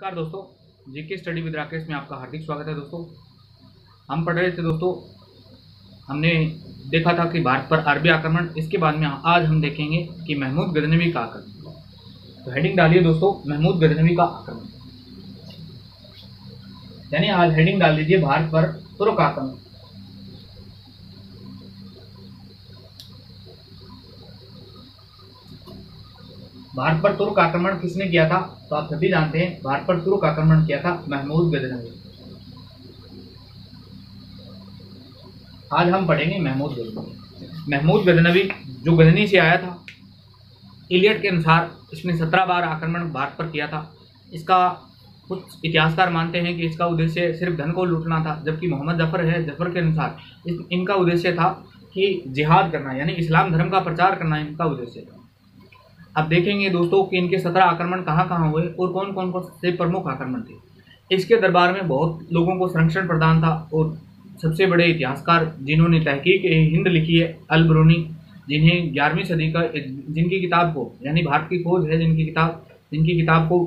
नमस्कार दोस्तों, GK study with Rakesh में आपका हार्दिक स्वागत है। दोस्तों, हम पढ़ रहे थे। दोस्तों, हमने देखा था कि भारत पर अरबी आक्रमण। इसके बाद में आज हम देखेंगे कि महमूद गजनवी का आक्रमण। तो हेडिंग डालिए दोस्तों, महमूद गजनवी का आक्रमण, यानी आज हेडिंग डाल दीजिए भारत पर तुर्क आक्रमण। भारत पर तुर्क आक्रमण किसने किया था? तो आप सभी जानते हैं, भारत पर तुर्क आक्रमण किया था महमूद गजनवी। आज हम पढ़ेंगे महमूद गजनवी। महमूद गजनवी जो गजनी से आया था, इलियट के अनुसार इसने 17 बार आक्रमण भारत पर किया था। इसका कुछ इतिहासकार मानते हैं कि इसका उद्देश्य सिर्फ धन को लूटना था, जबकि मोहम्मद जफर के अनुसार इनका उद्देश्य था कि जिहाद करना, यानी इस्लाम धर्म का प्रचार करना इनका उद्देश्य था। अब देखेंगे दोस्तों कि इनके 17 आक्रमण कहाँ कहाँ हुए और कौन कौन से प्रमुख आक्रमण थे। इसके दरबार में बहुत लोगों को संरक्षण प्रदान था और सबसे बड़े इतिहासकार जिन्होंने तहकीक हिंद लिखी है, अल बरूनी, जिन्हें 11वीं सदी का, जिनकी किताब को, यानी भारत की खोज है, जिनकी किताब को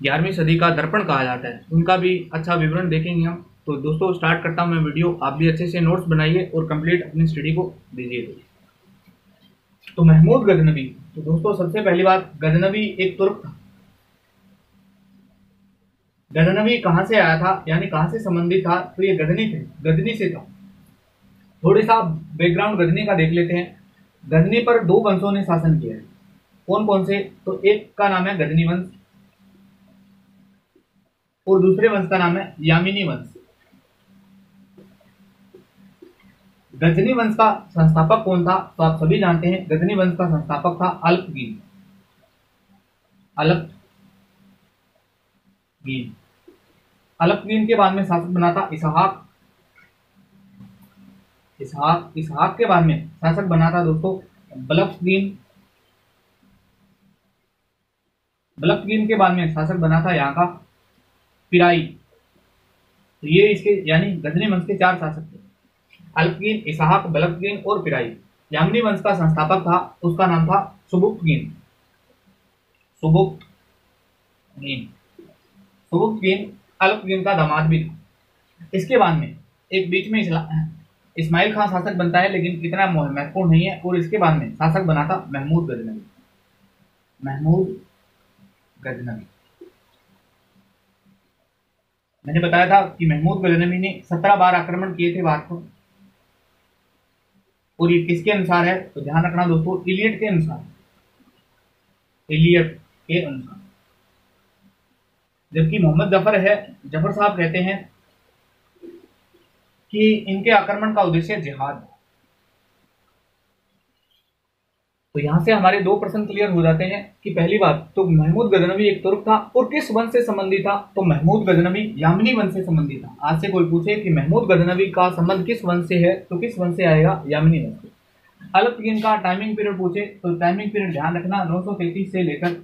11वीं सदी का दर्पण कहा जाता है, उनका भी अच्छा विवरण देखेंगे हम। तो दोस्तों, स्टार्ट करता हूँ मैं वीडियो। आप भी अच्छे से नोट्स बनाइए और कंप्लीट अपनी स्टडी को दीजिए। तो महमूद गजनवी, तो दोस्तों सबसे पहली बात, गजनवी एक तुर्क था। गजनवी कहां से आया था, यानी कहां से संबंधित था? तो ये गजनी से था। थोड़ी सा बैकग्राउंड गजनी का देख लेते हैं। गजनी पर 2 वंशों ने शासन किया है। कौन कौन से? तो एक का नाम है गजनी वंश और दूसरे वंश का नाम है यामिनी वंश। गजनी वंश का संस्थापक कौन था? तो आप सभी जानते हैं, गजनी वंश का संस्थापक था अल्पगीन। अल्पगीन के बाद में शासक बना था इसहाक। इसहाक के बाद में शासक बना था दोस्तों बलक्सगीन। बलक्सगीन के बाद में शासक बना था यहाँ का पिराई। तो ये इसके, यानी गजनी वंश के 4 शासक थे: अल्पगीन, इसहाक, बलक्सगीन और पिराई। यामिनी वंश का संस्थापक था, उसका नाम था सुबुक्तगीन। सुबुक्तगीन अल्पगीन का दामाद भी था। इसके बाद में एक बीच में इस्माइल खान शासक बनता है, लेकिन इतना महत्वपूर्ण नहीं है। और इसके बाद में शासक बना था महमूद गजनवी। मैंने बताया था कि महमूद गजनवी ने 17 बार आक्रमण किए थे भारत को। और ये किसके अनुसार है? तो ध्यान रखना दोस्तों, इलियट के अनुसार। जबकि मोहम्मद जफर साहब कहते हैं कि इनके आक्रमण का उद्देश्य जिहाद। तो यहां से हमारे 2 प्रश्न क्लियर हो जाते हैं कि पहली बात तो महमूद गजनवी एक तुर्क था और किस वंश से संबंधित था? तो महमूद गजनवी यामिनी वंश से संबंधित था। आज से कोई पूछे कि महमूद गजनवी का संबंध किस वंश से है, तो किस वंश से आएगा? यामिनी वंश से। अल्पगीन का टाइमिंग पीरियड पूछे तो टाइमिंग पीरियड ध्यान रखना 933 से लेकर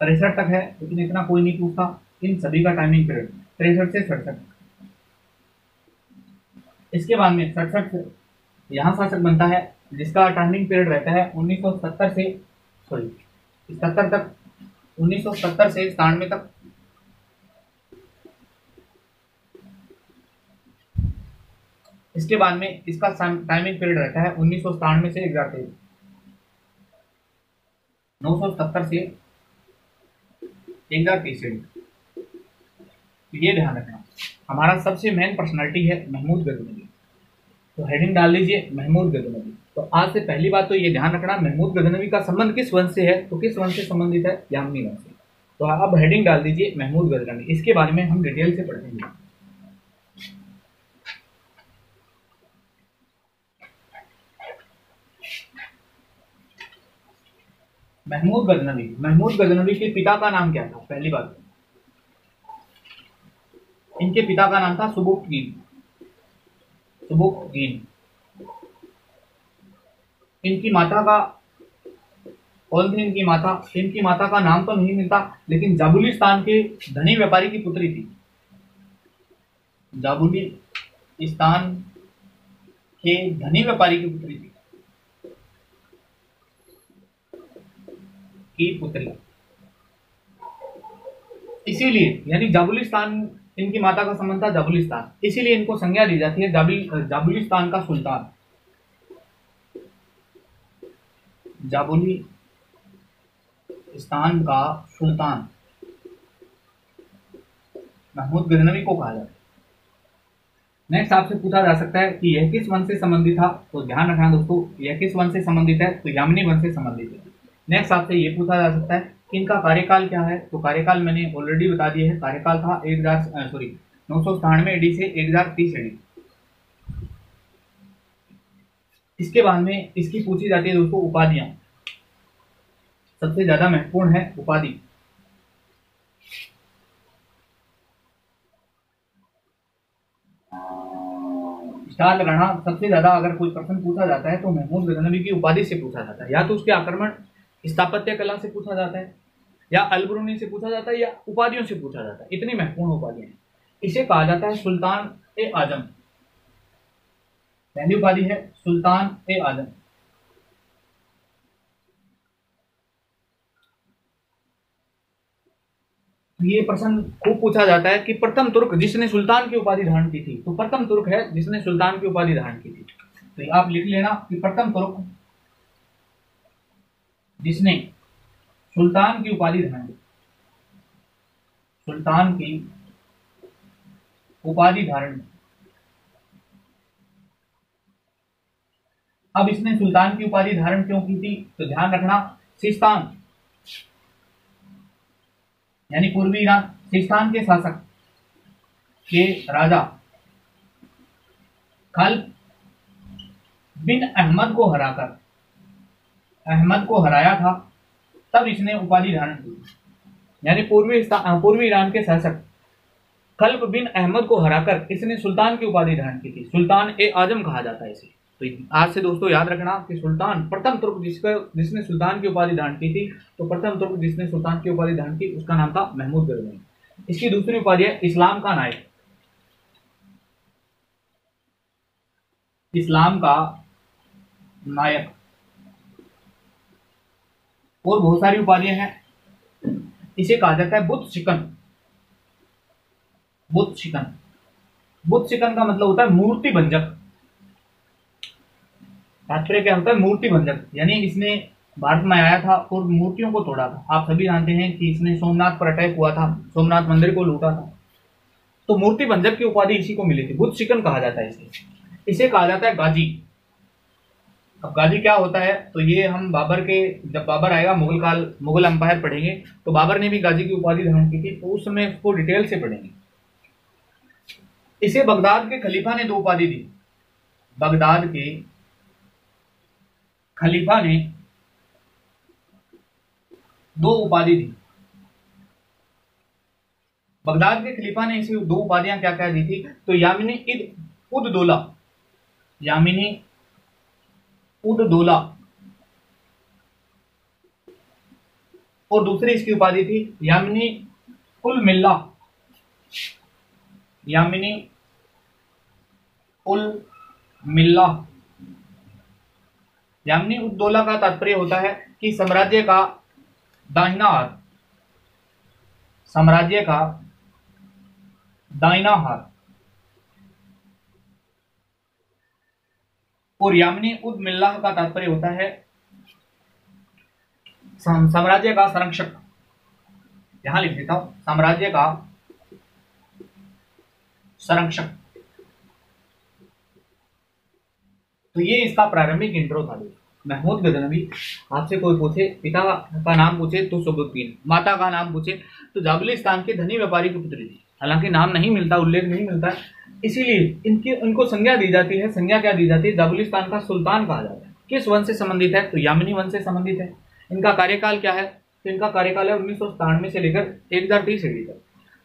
63 तक है, लेकिन इतना कोई नहीं पूछता। इन सभी का टाइमिंग पीरियड 63 से 67। इसके बाद में 67 से यहाँ शासक बनता है, जिसका टाइमिंग पीरियड रहता है 1970 से 77 तक, 1970 से 97 तक। इसके बाद में इसका टाइमिंग पीरियड रहता है 1997 से 1123। 970 से 1023। ये ध्यान रखना, हमारा सबसे मेन पर्सनालिटी है महमूद गजनवी। तो हेडिंग डाल लीजिए महमूद गजनवी। तो आज से पहली बात तो ये ध्यान रखना, महमूद गजनवी का संबंध किस वंश से है? तो किस वंश से संबंधित है? यामिनी वंश से। तो अब हेडिंग डाल दीजिए महमूद गजनवी। इसके बारे में हम डिटेल से पढ़ेंगे। महमूद गजनवी के पिता का नाम क्या था? पहली बात, इनके पिता का नाम था सुबुक्तगीन। इनकी माता का, कौन थी इनकी माता? इनकी माता का नाम तो नहीं मिलता, लेकिन जाबुलिस्तान के धनी व्यापारी की पुत्री थी। जाबुलिस्तान के धनी व्यापारी की पुत्री थी। इसीलिए यानी जाबुलिस्तान, इनकी माता का संबंध था जाबुलिस्तान, इसीलिए इनको संज्ञा दी जाती है जाबुलिस्तान का सुल्तान। जाबुलिस्तान का सुल्तान महमूद गजनवी को कहा जाता है। नेक्स्ट आपसे पूछा जा सकता है कि यह किस वंश से संबंधित था, तो ध्यान रखना दोस्तों, यह किस वंश से संबंधित है, तो यामिनी वंश से संबंधित है। नेक्स्ट आपसे ये पूछा जा सकता है कि इनका कार्यकाल क्या है, तो कार्यकाल मैंने ऑलरेडी बता दिया है, कार्यकाल था 997 AD से 1030 AD। इसके बाद में इसकी पूछी जाती है दोस्तों उपाधियां, सबसे ज्यादा महत्वपूर्ण है उपाधि। स्टार लगाना, सबसे ज्यादा अगर कोई प्रश्न पूछा जाता है तो महमूद गजनवी की उपाधि से पूछा जाता है, या तो उसके आक्रमण स्थापत्य कला से पूछा जाता है, या अलबरूनी से पूछा जाता है, या उपाधियों से पूछा जाता है। इतनी महत्वपूर्ण उपाधियां हैं। इसे कहा जाता है सुल्तान ए आजम। पहली उपाधि है सुल्तान ए आजम। ये प्रश्न खूब पूछा जाता है कि प्रथम तुर्क जिसने सुल्तान की उपाधि धारण की थी, तो प्रथम तुर्क है जिसने सुल्तान की उपाधि धारण की थी। तो आप लिख लेना कि प्रथम तुर्क जिसने सुल्तान की उपाधि धारण की, सुल्तान की उपाधि धारण। अब इसने सुल्तान की उपाधि धारण क्यों की थी, तो ध्यान रखना, सिस्तान यानी पूर्वी ईरान, सिस्तान के शासक के राजा खल्फ बिन अहमद को हराकर, अहमद को हराया था, तब इसने उपाधि धारण की। यानी पूर्वी ईरान के शासक खल्फ बिन अहमद को हराकर इसने सुल्तान की उपाधि धारण की थी। सुल्तान ए आजम कहा जाता है इसे। तो आज से दोस्तों याद रखना कि सुल्तान, प्रथम तुर्क जिसने सुल्तान की उपाधि धारण की थी, तो प्रथम तुर्क जिसने सुल्तान की उपाधि धारण की उसका नाम था महमूद गजनवी। इसकी दूसरी उपाधि है इस्लाम का नायक। इस्लाम का नायक। और बहुत सारी उपाधियां हैं। इसे कहा जाता है बुत शिकन। बुत शिकन, बुत शिकन का मतलब होता है मूर्ति भंजक। तात्पर्य क्या होता है, मूर्ति भंजक, यानी इसने भारत में आया था और मूर्तियों को तोड़ा था। आप सभी जानते हैं कि इसने सोमनाथ पर अटैक हुआ था, सोमनाथ मंदिर को लूटा था, तो मूर्ति भंजक की उपाधि इसी को मिली थी, बुत शिकन कहा जाता है इसे। इसे कहा जाता है गाजी। अब गाजी क्या होता है, तो ये हम बाबर के, जब बाबर आएगा मुगल काल, मुगल एम्पायर पढ़ेंगे, तो बाबर ने भी गाजी की उपाधि धारण की थी, तो उस समय उसको डिटेल से पढ़ेंगे। इसे बगदाद के खलीफा ने 2 उपाधि दी। बगदाद के खलीफा ने 2 उपाधि दी। बगदाद के खलीफा ने इसे 2 उपाधियां क्या क्या दी थी, तो यामिनी इद उद दौला, यामिनी उद दौला, और दूसरी इसकी उपाधि थी यामिनी उल मिल्ला, यामिनी उल मिल्ला। यामिनी उद दौला का तात्पर्य होता है कि साम्राज्य का दाहिना हाथ, साम्राज्य का दाहिना हाथ। और यामिनी उद मिल्लाह का तात्पर्य होता है साम्राज्य का संरक्षक। यहां लिख देता हूं, साम्राज्य का संरक्षक। तो ये इसका प्रारंभिक इंट्रो था। महमूद गजनवी, आपसे कोई पूछे पिता का नाम पूछे तो सुबुद्दीन, माता का नाम पूछे तो जाबुलिस्तान के धनी व्यापारी की पुत्री थी। हालांकि नाम नहीं मिलता, उल्लेख नहीं मिलता, इसीलिए इनको संज्ञा दी जाती है। संज्ञा क्या दी जाती है, जाबुलिस्तान का सुल्तान कहा जाता है। किस वंश से संबंधित है, तो यामिनी वंश से संबंधित है। इनका कार्यकाल क्या है, तो इनका कार्यकाल है 1997 से लेकर 1030 ईस्वी तक।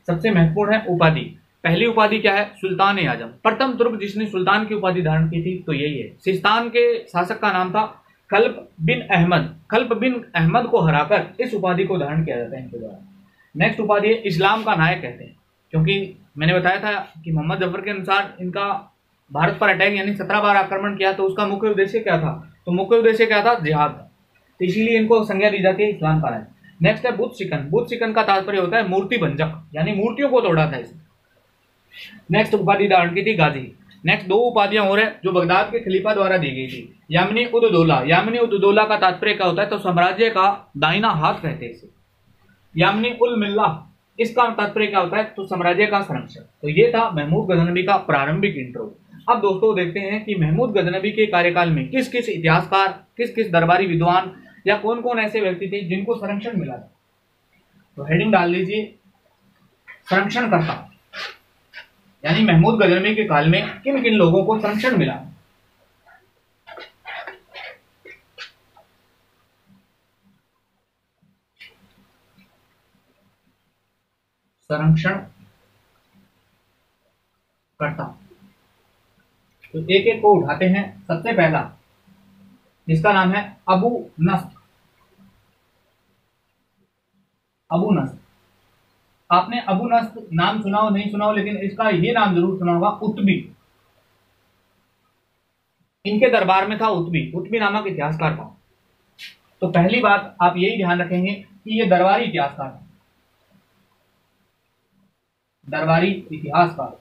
सबसे महत्वपूर्ण है उपाधि। पहली उपाधि क्या है, सुल्तान ए आजम। प्रथम तुर्क जिसने सुल्तान की उपाधि धारण की थी, तो यही है। सिस्तान के शासक का नाम था खल्फ बिन अहमद। खल्फ बिन अहमद को हराकर इस उपाधि को धारण किया जाता है इनके द्वारा। नेक्स्ट उपाधि है इस्लाम का नायक कहते हैं, क्योंकि मैंने बताया था कि मोहम्मद जफर के अनुसार इनका भारत पर अटैक यानी 17 बार आक्रमण किया, तो उसका मुख्य उद्देश्य क्या था, तो मुख्य उद्देश्य क्या था, जिहाद था। तो इसीलिए इनको संज्ञा दी जाती है इस्लाम का नायक। नेक्स्ट है बुद्ध शिकन। बुद्ध शिकन का तात्पर्य होता है मूर्ति भंजक, यानी मूर्तियों को तोड़ा था इसने। नेक्स्ट उपाधि धारण की थी गाजी। नेक्स्ट दो उपाधियां और है जो बगदाद के खलीफा द्वारा दी गई थी। यामिनी उद दौला। यामिनी उद दौला का तात्पर्य क्या होता है, तो साम्राज्य का दाहिना हाथ कहते हैं इसे। यामिनी उल मिल्ला, इसका तात्पर्य क्या होता है, तो साम्राज्य का संरक्षक। तो ये था महमूद गजनवी का प्रारंभिक इंट्रो। अब दोस्तों देखते हैं कि महमूद गजनवी के कार्यकाल में किस किस इतिहासकार, किस किस दरबारी विद्वान या कौन कौन ऐसे व्यक्ति थे जिनको संरक्षण मिला था। तो हेडिंग डाल लीजिए संरक्षण करता, यानी महमूद गजनवी के काल में किन किन लोगों को संरक्षण मिला। संरक्षण करता, तो एक एक को उठाते हैं। सबसे पहला जिसका नाम है अबू नस्र। अबू नस्र, आपने अबू नस्र नाम सुना हो नहीं सुना हो, लेकिन इसका ये नाम जरूर सुना होगा, उतबी। इनके दरबार में था उतबी। उतबी नामक इतिहासकार था। तो पहली बात आप यही ध्यान रखेंगे कि ये दरबारी इतिहासकार था। दरबारी इतिहासकार।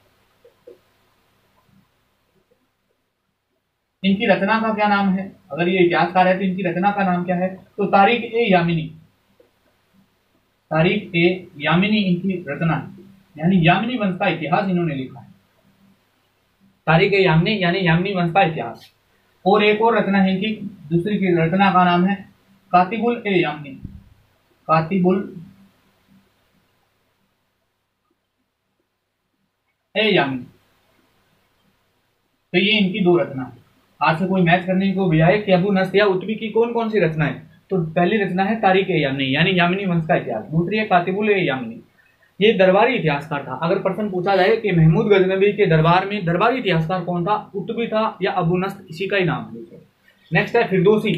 इनकी रचना का क्या नाम है, अगर ये इतिहासकार है तो इनकी रचना का नाम क्या है, तो तारीख ए यामिनी। तारीख ए यामिनी इनकी रचना है, यानी यामिनी वंश का इतिहास इन्होंने लिखा है। तारीख ए यामिनी यानी यामिनी वंश का इतिहास। और एक और रचना है इनकी, दूसरी की रचना का नाम है कातिबुल ए यामिनी। कातिबुल ए यामिनी। तो ये इनकी दो रचना है। आज से कोई मैच करने को भी आए कि अबू नस्र या उतबी की कौन कौन सी रचना है, तो पहली रचना है तारीख ए यामिनी यानी यामिनी वंश का इतिहास। दूसरी है कातिबुल ए यामिनी, ये दरबारी इतिहासकार था। अगर प्रश्न पूछा जाए कि महमूद गजनवी के दरबार में दरबारी इतिहासकार कौन था, उतबी था या अबू नस्र, इसी का ही नाम है। नेक्स्ट है फिरदौसी।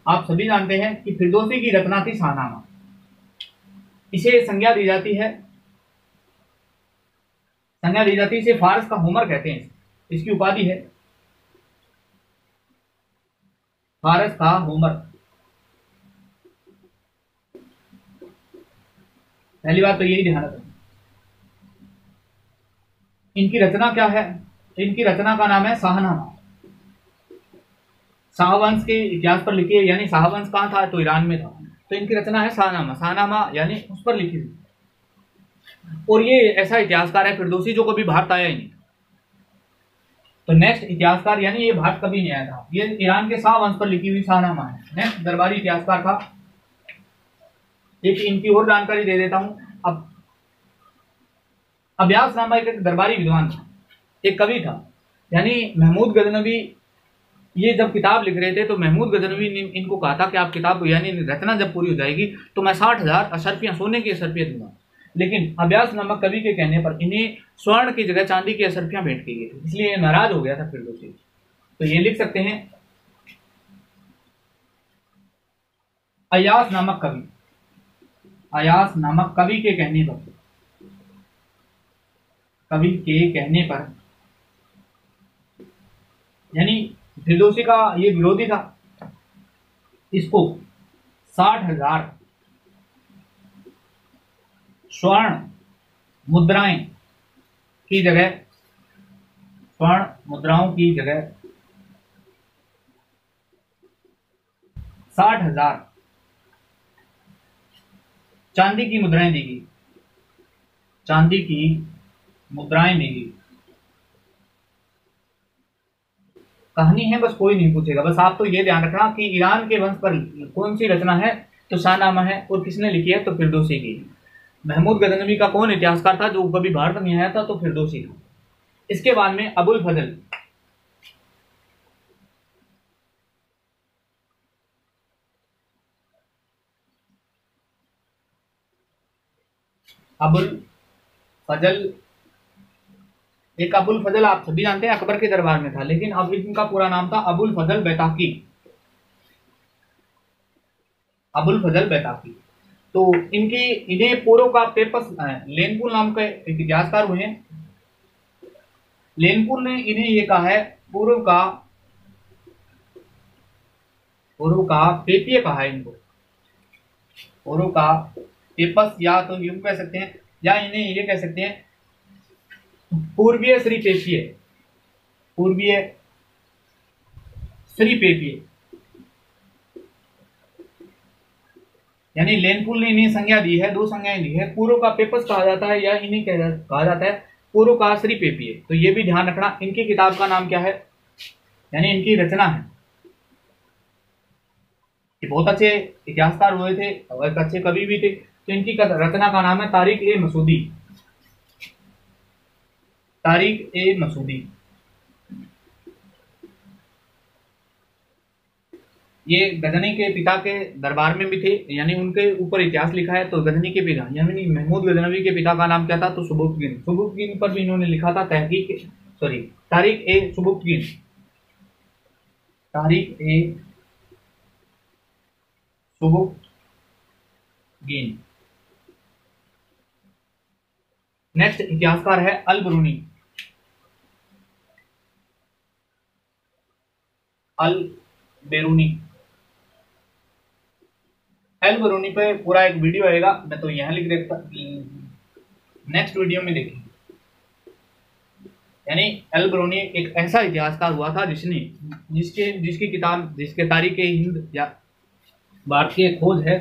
आप सभी जानते हैं कि फिरदौसी की रचना थी शाहनामा। इसे संज्ञा दी जाती है, इसे फारस का होमर कहते हैं। इसकी उपाधि है फारस का होमर। पहली बात तो यही ध्यान रखें। इनकी रचना क्या है, इनकी रचना का नाम है शाहनामा। शाहवंश के इतिहास पर लिखी है, यानी शाहवंश कहाँ था, तो ईरान में था। तो इनकी रचना है शाहनामा। शाहनामा यानी उस पर लिखी थी। और ये ऐसा इतिहासकार है फिरदौसी जो कभी भारत आया ही नहीं। तो नेक्स्ट इतिहासकार, यानी ये भारत कभी नहीं आया था, ये ईरान के शाह वंश पर लिखी हुई शाहनामा है। नेक्स्ट दरबारी इतिहासकार था। एक इनकी और जानकारी दे देता हूं। अब अब्यास नामा एक दरबारी विद्वान था, एक कवि था। यानी महमूद गजनवी ये जब किताब लिख रहे थे तो महमूद गजनवी ने इनको कहा था कि आप किताब यानी रचना जब पूरी हो जाएगी तो मैं 60,000 अशरफियां, सोने की अशरफियां दूंगा। लेकिन अब्यास नामक कवि के कहने पर इन्हें स्वर्ण की जगह चांदी की अशरफियां भेंट की गई थी, इसलिए नाराज हो गया था फिरदौसी। तो ये लिख सकते हैं अयास नामक कवि। अयास नामक कवि के कहने पर, कवि के कहने पर, यानी फिरदौसी का ये विरोधी था, इसको 60,000 स्वर्ण मुद्राएं की जगह, स्वर्ण मुद्राओं की जगह 60,000 चांदी की मुद्राएं दी गई। चांदी की मुद्राएं दी गई। कहानी है, बस कोई नहीं पूछेगा। बस आप तो ये ध्यान रखना कि ईरान के वंश पर कौन सी रचना है, तो शाहनामा है। और किसने लिखी है, तो फिरदौसी की। महमूद गजनवी का कौन इतिहासकार था जो कभी भारत नहीं आया था, तो फिरदौसी था। इसके बाद में अबुल फजल। अबुल फजल, एक अबुल फजल आप सभी जानते हैं अकबर के दरबार में था, लेकिन अब इनका पूरा नाम था अबुल फजल बैताकी। अबुल फजल बैताकी। तो इन्हें पूर्व का पेपस लेनपुल नाम के एक इतिहासकार हुए हैं। लेनपुल ने इन्हें ये कहा है पूर्व का पोरो का पेपिये कहा है इनको, पोरो का पेपस, या तो यूं कह सकते हैं या इन्हें ये कह सकते हैं पूर्वीय श्री पेपिये, पूर्वीय श्री पेपिये। यानी लेनपुल ने इन्हें संज्ञा दी है, दो संज्ञाएं दी है, पूर्व का पेपस कहा जाता है या इन्हें कहा जाता है पूर्व का श्री पेपिये। तो ये भी ध्यान रखना। इनकी किताब का नाम क्या है, यानी इनकी रचना है। ये बहुत अच्छे इतिहासकार हुए थे और अच्छे कवि भी थे। तो इनकी रचना का नाम है तारिक ए मसूदी, तारिक ए मसूदी। ये गजनी के पिता के दरबार में भी थे, यानी उनके ऊपर इतिहास लिखा है। तो गजनी के पिता यानी महमूद गजनवी के पिता का नाम क्या था, तो सुबुक्तगीन, सुबुक्तगीन पर भी इन्होंने लिखा था तहकीक, सॉरी तारिक ए सुबुक्तगीन, तारिक ए सुबुक्तगीन। नेक्स्ट इतिहासकार है अल बरूनी, अल बेरूनी। अल बरूनी पे पूरा एक वीडियो आएगा, मैं तो यहां लिख देता, नेक्स्ट वीडियो में देखेंगे। यानी अल बरूनी एक ऐसा इतिहासकार हुआ था जिसने जिसकी किताब, जिसके तारीख हिंद या भारतीय खोज है,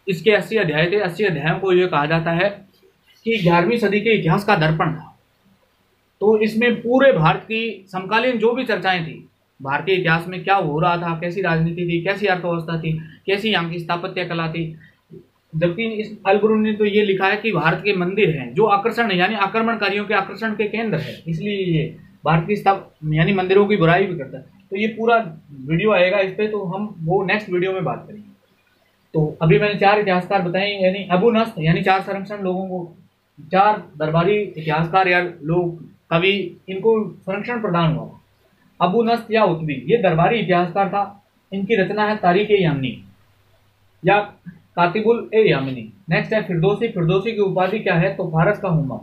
इसके 80 अध्याय थे। 80 अध्यायों को यह कहा जाता है कि 11वीं सदी के इतिहास का दर्पण था। तो इसमें पूरे भारत की समकालीन जो भी चर्चाएं थी, भारतीय इतिहास में क्या हो रहा था, कैसी राजनीति थी, कैसी अर्थव्यवस्था थी, कैसी यहाँ की स्थापत्य कला थी। जबकि इस अल बरूनी ने तो ये लिखा है कि भारत के मंदिर हैं जो आकर्षण है, यानी आक्रमणकारियों के आकर्षण के केंद्र है, इसलिए ये भारत की यानी मंदिरों की बुराई भी करता है। तो ये पूरा वीडियो आएगा इस पे, तो हम वो नेक्स्ट वीडियो में बात करेंगे। तो अभी मैंने 4 इतिहासकार बताए, यानी अबू नस्र, यानी 4 संरक्षण लोगों को, 4 दरबारी इतिहासकार या लोग कवि, इनको संरक्षण प्रदान हुआ। अबू नस्र या उत्बी, ये दरबारी इतिहासकार था। इनकी रचना है तारीख ए यामनी या कातिबुल ए यामिनी। नेक्स्ट है फिरदौसी, फिरदौसी की उपाधि क्या है, तो फारस का हुमा।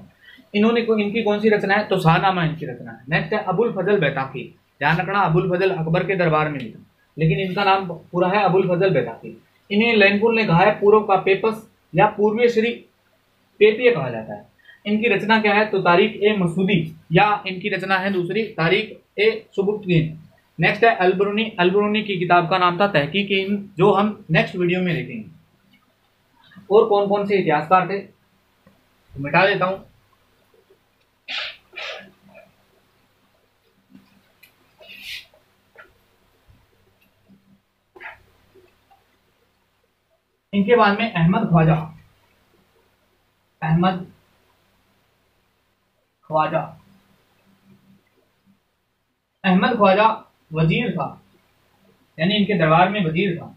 इनकी कौन सी रचना है, तो शाहनामा इनकी रचना है। नेक्स्ट है अबुल फजल बैताकी, ध्यान रखना अबुल फजल अकबर के दरबार में लिखा, लेकिन इनका नाम पूरा है अबुल फजल बैताकी। इन्हें लैनपुल ने कहा है पूर्व का पेपस या पूर्वीय श्री पेपिये कहा जाता है। इनकी रचना क्या है, तो तारीख ए मसूदी, या इनकी रचना है दूसरी तारीख ए सुबुक्तगीन। नेक्स्ट है अल बरूनी, अल बरूनी की किताब का नाम था तहकीक हिंद, जो हम नेक्स्ट वीडियो में देखेंगे। और कौन कौन से इतिहासकार थे, तो मिटा देता हूं। इनके बाद में अहमद ख्वाजा, अहमद ख्वाजा, अहमद ख्वाजा वजीर था, यानी इनके दरबार में वजीर था।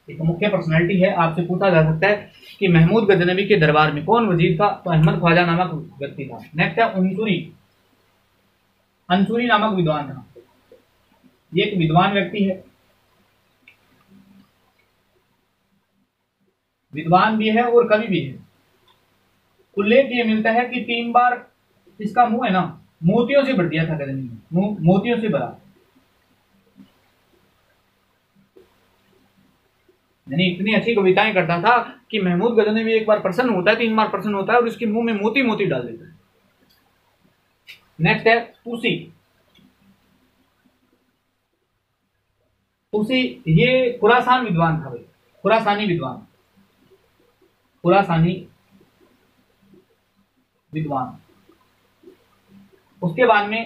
एक मुख्य पर्सनैलिटी है, आपसे पूछा जा सकता है कि महमूद गजनवी के दरबार में कौन वजीर था, तो अहमद ख्वाजा नामक व्यक्ति था। नेक्स्ट है अंसुरी, अंसुरी नामक विद्वान था। ये एक विद्वान व्यक्ति है, विद्वान भी है और कवि भी है। उल्लेख ये मिलता है कि 3 बार इसका मुंह है ना मोतियों से भर दिया था गजनी ने, मुंह मोतियों से भरा, यानी इतनी अच्छी कविताएं करता था कि महमूद गजनवी एक बार प्रसन्न होता है, 3 बार प्रसन्न होता है और उसके मुंह में मोती मोती डाल देता है। नेक्स्ट है तुसी, तुसी ये खुरासान विद्वान था भाई, खुरासानी विद्वान, खुरासानी विद्वान। उसके बाद में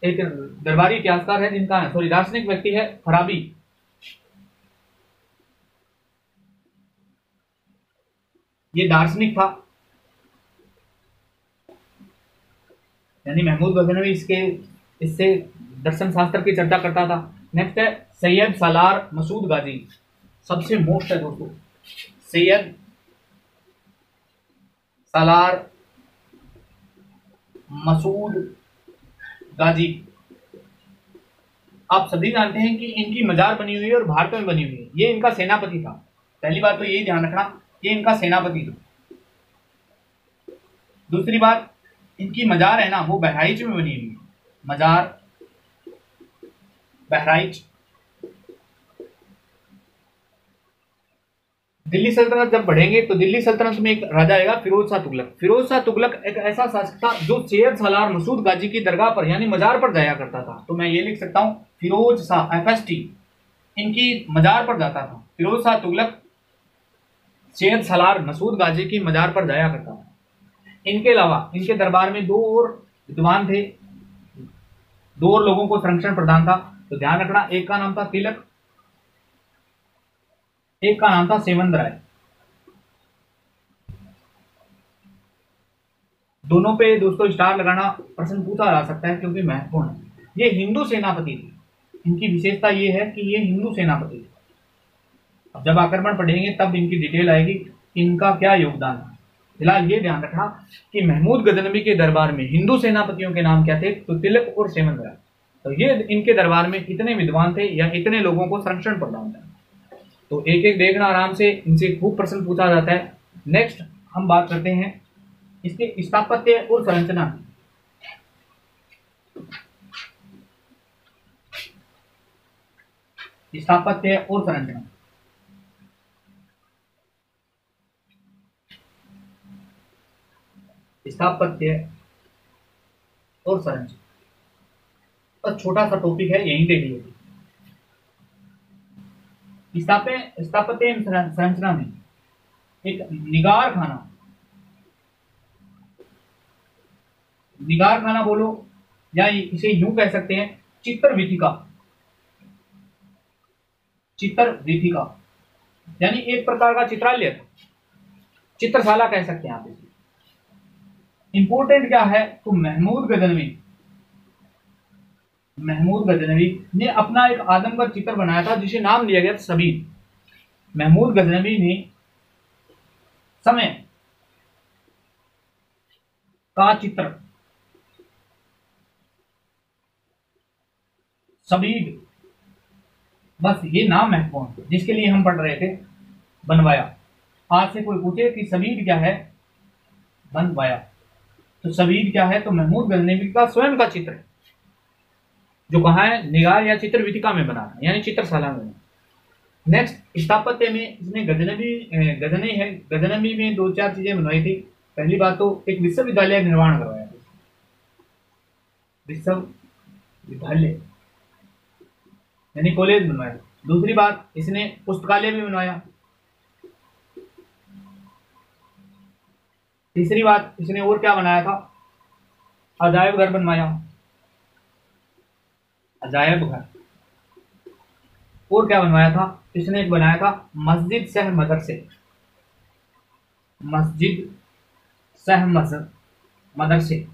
एक दरबारी इतिहासकार है जिनका दार्शनिक व्यक्ति है फराबी। ये दार्शनिक था, यानी महमूद गजनवी इससे दर्शन शास्त्र की चर्चा करता था। नेक्स्ट है सैयद सालार मसूद गाजी, सबसे मोस्ट है दोस्तों, सैयद सालार मसूद गाजी। आप सभी जानते हैं कि इनकी मजार बनी हुई है और भारत में बनी हुई है। ये इनका सेनापति था, पहली बात तो यही ध्यान रखना, ये इनका सेनापति था। दूसरी बात, इनकी मजार है ना वो बहराइच में बनी हुई है, मजार बहराइच। दिल्ली सल्तनत जब बढ़ेंगे तो दिल्ली सल्तनत में एक राजा आएगा फिरोज शाह तुगलक। फिरोज शाह तुगलक एक ऐसा शासक था जो सैयद सालार मसूद गाजी की दरगाह पर यानी मजार पर जाया करता था। तो मैं ये लिख सकता हूं फिरोज शाह FST इनकी मजार पर जाता था। फिरोज शाह तुगलक सैयद सालार मसूद गाजी की मजार पर जाया करता था। इनके अलावा इनके दरबार में दो और विद्वान थे, दो और लोगों को संरक्षण प्रदान था। तो ध्यान रखना, एक का नाम था तिलक, एक का नाम था सेवंद राय। दोनों पे दोस्तों स्टार लगाना प्रश्न पूछा जा सकता है क्योंकि महत्वपूर्ण है। ये हिंदू सेनापति थे, इनकी विशेषता ये है कि ये हिंदू सेनापति थे। अब जब आक्रमण पढ़ेंगे तब इनकी डिटेल आएगी, इनका क्या योगदान है। फिलहाल ये ध्यान रखना कि महमूद गजनवी के दरबार में हिंदू सेनापतियों के नाम क्या थे, तो तिलक और सेवंद राय। तो ये इनके दरबार में इतने विद्वान थे या इतने लोगों को संरक्षण प्रदान था। तो एक एक देखना आराम से, इनसे खूब प्रश्न पूछा जाता है। नेक्स्ट हम बात करते हैं इसके स्थापत्य और संरचना। स्थापत्य और संरचना। स्थापत्य और संरचना बस छोटा सा टॉपिक है, यहीं देख लीजिए। स्थापत्य संरचना में एक निगार खाना बोलो या इसे यूं कह सकते हैं चित्र वीथिका यानी एक प्रकार का चित्रालय, चित्रशाला कह सकते हैं आप इसे। इंपोर्टेंट क्या है, तो महमूद गजनवी ने अपना एक आदमकद चित्र बनाया था जिसे नाम दिया गया था सबीर। महमूद गजनवी ने समय का चित्र सबीर, बस ये नाम महत्वपूर्ण जिसके लिए हम पढ़ रहे थे, बनवाया। आज से कोई पूछे कि सबीर क्या है, बनवाया। तो सबीर क्या है, तो महमूद गजनवी का स्वयं का चित्र जो कहाँ है, निगार या चित्र वीथिका में बना है यानी चित्रशाला में। नेक्स्ट स्थापत्य में इसने गजनवी में दो चार चीजें बनवाई थी। पहली बात तो एक विश्वविद्यालय निर्माण करवाया, विश्वविद्यालय यानी कॉलेज बनवाया। दूसरी बात, इसने पुस्तकालय भी बनवाया। तीसरी बात, इसने और क्या बनाया था, अजायब घर बनवाया, अजायब घर। और क्या बनवाया था, इसने एक बनाया था मस्जिद सह मदरसे, मस्जिद सह मदरसे।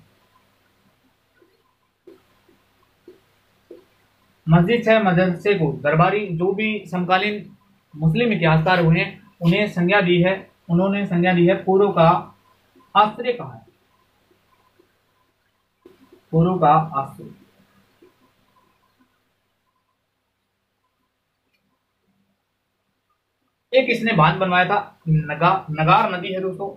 मस्जिद सह मदरसे को दरबारी जो भी समकालीन मुस्लिम इतिहासकार हुए हैं उन्हें संज्ञा दी है, उन्होंने संज्ञा दी है पूर्व का आश्रय कहा है, पूर्व का आश्रय। एक इसने बांध बनवाया था, नगार नदी है दोस्तों,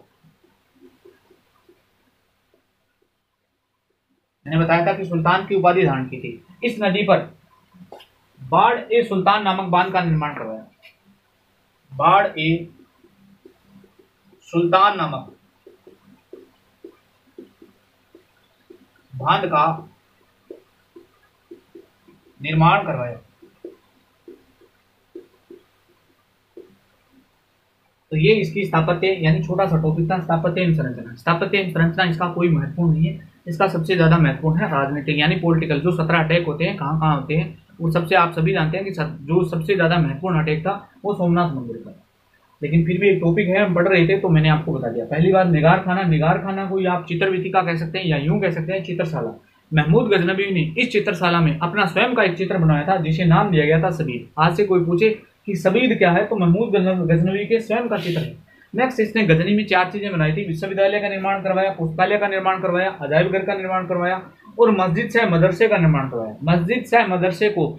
मैंने बताया था कि सुल्तान की उपाधि धारण की थी। इस नदी पर बाढ़ ए सुल्तान नामक बांध का निर्माण करवाया, बाढ़ ए सुल्तान नामक बांध का निर्माण करवाया। तो ये इसकी स्थापत्य यानी छोटा सा टॉपिक था, स्थापत्य एवं संरचना। स्थापत्य एवं संरचना इसका कोई महत्वपूर्ण नहीं है, इसका सबसे ज्यादा महत्वपूर्ण है राजनीतिक यानी पॉलिटिकल। जो 17 अटैक होते हैं कहाँ कहाँ होते हैं वो सबसे आप सभी जानते हैं कि जो सबसे ज्यादा महत्वपूर्ण अटैक था वो सोमनाथ मंदिर का। लेकिन फिर भी एक टॉपिक है, हम पढ़ रहे थे तो मैंने आपको बता दिया। पहली बात, निगार खाना को आप चित्रवीथिका कह सकते हैं या यूं कह सकते हैं चित्रशाला। महमूद गजनवी ने इस चित्रशाला में अपना स्वयं का एक चित्र बनाया था जिसे नाम दिया गया था सबीर। आज से कोई पूछे कि सबीर क्या है, तो महमूद गजनवी के स्वयं का चित्र है। नेक्स्ट, इसने गजनी में 4 चीजें बनाई थी, विश्वविद्यालय का निर्माण करवाया, पुस्तकालय का निर्माण करवाया, अजायब घर का निर्माण करवाया और मस्जिद सह मदरसे का निर्माण करवाया। मस्जिद सह मदरसे को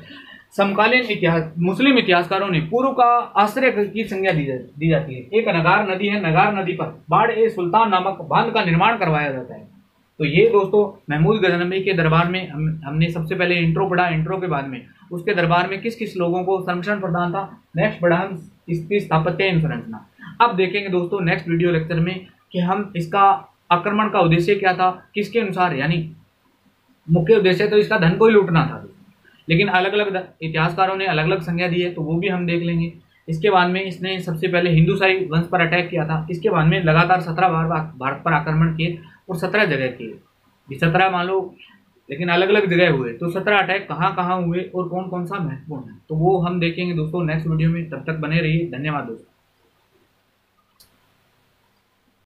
समकालीन मुस्लिम इतिहासकारों ने पूर्व का आश्रय की संज्ञा दी जाती है। एक नगार नदी है, नगार नदी पर बाढ़ ए सुल्तान नामक बांध का निर्माण करवाया जाता है। तो ये दोस्तों महमूद गजनवी के दरबार में हमने सबसे पहले इंट्रो पढ़ा, इंट्रो के बाद में उसके दरबार में किस किस लोगों को संरक्षण प्रदान था। नेक्स्ट बढ़ा हम इसकी स्थापत्य संरचना। अब देखेंगे दोस्तों नेक्स्ट वीडियो लेक्चर में कि हम इसका आक्रमण का उद्देश्य क्या था, किसके अनुसार, यानी मुख्य उद्देश्य तो इसका धन को ही लूटना था, लेकिन अलग अलग इतिहासकारों ने अलग अलग संज्ञा दी है, तो वो भी हम देख लेंगे। इसके बाद में इसने सबसे पहले हिंदूशाही वंश पर अटैक किया था। इसके बाद में लगातार 17 बार भारत पर आक्रमण किए और 17 जगह किए, 17 मान लो, लेकिन अलग अलग जगह हुए। तो 17 अटैक कहाँ कहाँ हुए और कौन कौन सा महत्वपूर्ण है, तो वो हम देखेंगे दोस्तों नेक्स्ट वीडियो में। तब तक बने रहिए, धन्यवाद दोस्तों।